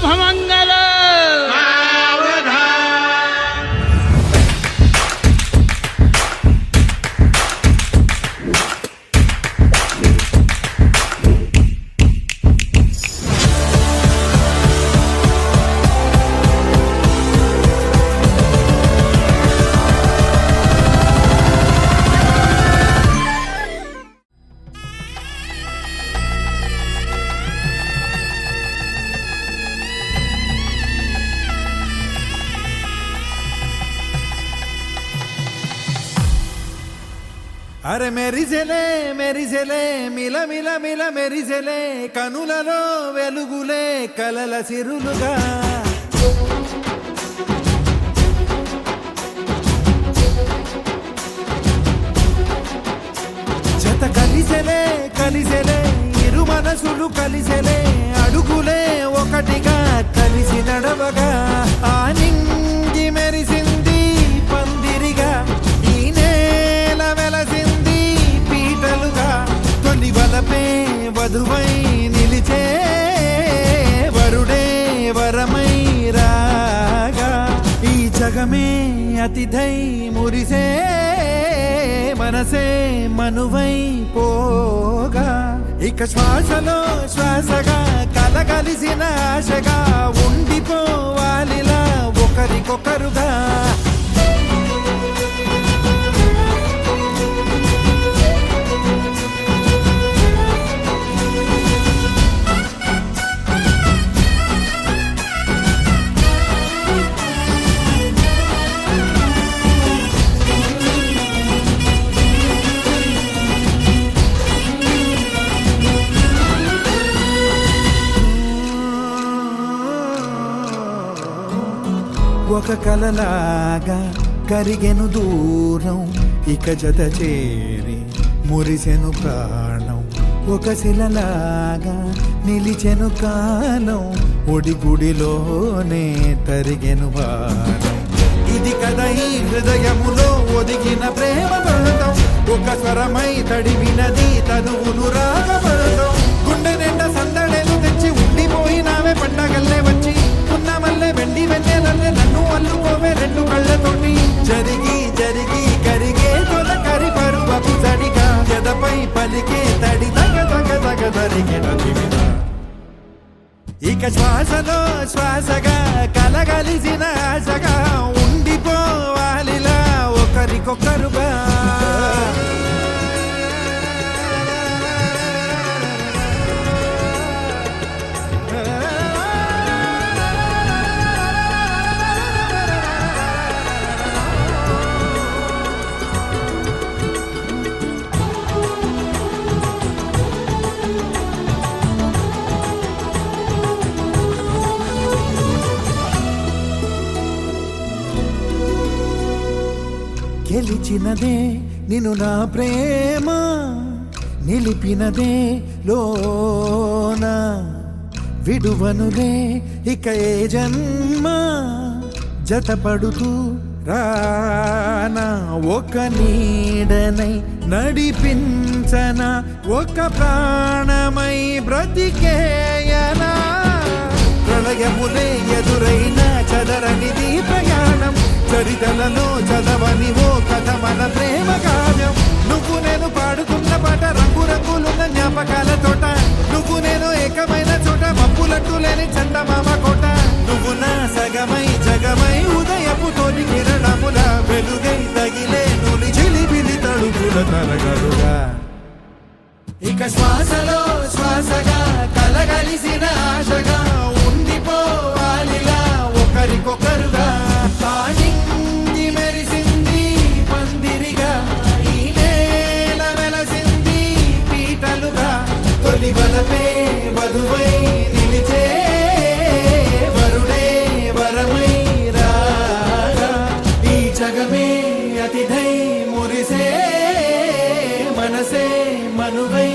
శుభమంగళ. అరే మెరిసెలే మెరిసెలే మిల మిల మిల మెరిసెలే కనులలో వెలుగులే కలల సిరులుగా జత కలిసెలే కలిసెలే ఇరు మనసులు కలిసెలే అడుగులే ఒకటిగా కలిసి నడవగా ఆ నింగి మెరిసింది పందిరిగా ఈ నేల వెలసింది పీటలుగా తొలి వలపే వధువై నిలిచే వరుడే వరమై రాగా ఈ జగమే అతిథై మురిసే మనసే మనువై పోగా ఇక శ్వాసలో శ్వాసగా కలగలిసిన ఆశగా ఉండిపోవాలిలా ఒకరికొకరుగా ఒక కలలాగా కరిగెను దూరం ఇక జత చేరి మురిసెను ప్రాణం ఒక శిలలాగా నిలిచెను కాలం ఒడిగుడిలోనే తరిగెను వారం ఇది కదా ఈ హృదయములో ఒదిగిన ప్రేమ పడతాం ఒక స్వరమై తడివినది తనువును రాగపడతాం గుండె నిండా సందడేలు తెచ్చి ఉండిపోయినావే పండగల్లే వచ్చి ఉన్న మల్లె వెండి వెన్నెలల్లే నన్ను అల్లుకోవే రెండు కళ్ళతోటి జరిగి జరిగి కరిగే తొల కరి పరువపు తడిగా ఎదపై పలికే తడి తగ తగ తగ తరిగిన జీవిత ఇక శ్వాసలో శ్వాసగా కలగలిసిన ఆశగా ఉండిపోవాలిలా ఒకరికొకరుగా గెలిచినదే నిన్ను నా ప్రేమ నిలిపినదే లోన విడువనులే ఇక ఏ జన్మ జతపడుతూ రానా ఒక నీడనై నడిపించన ఒక ప్రాణమై బ్రతికేయనా ప్రళయములే ఎదురైన చదరనిది ప్రయాణం చరితలలో చదవని ఓ కథ మన ప్రేమ కావ్యం నువ్వు నేను పాడుకున్న పాట రంగు రంగులున్న జ్ఞాపకాల తోట నువ్వు నేను ఏకమైన చోట మబ్బులట్టు లేని చందమామ కోట నువ్వు నా సగమై జగమై ఉదయపు తోటి కిరణముల వెలుగై తగిలే నులి చిలిపిలి తడుపుల తరగలుగా ఇక శ్వాసలో శ్వాసగా కలగలిసిన ఆశగా ఉండిపోవాలిలా ఒకరికొకరుగా తానింగి మెరిసింది పందిరిగా ఈ నేల వెలసింది పీటలుగా తొలి వలపే వధువై నిలిచే వరుడే వరమై రాగా ఈ జగమే అతిథై మురిసే మనసే మనువై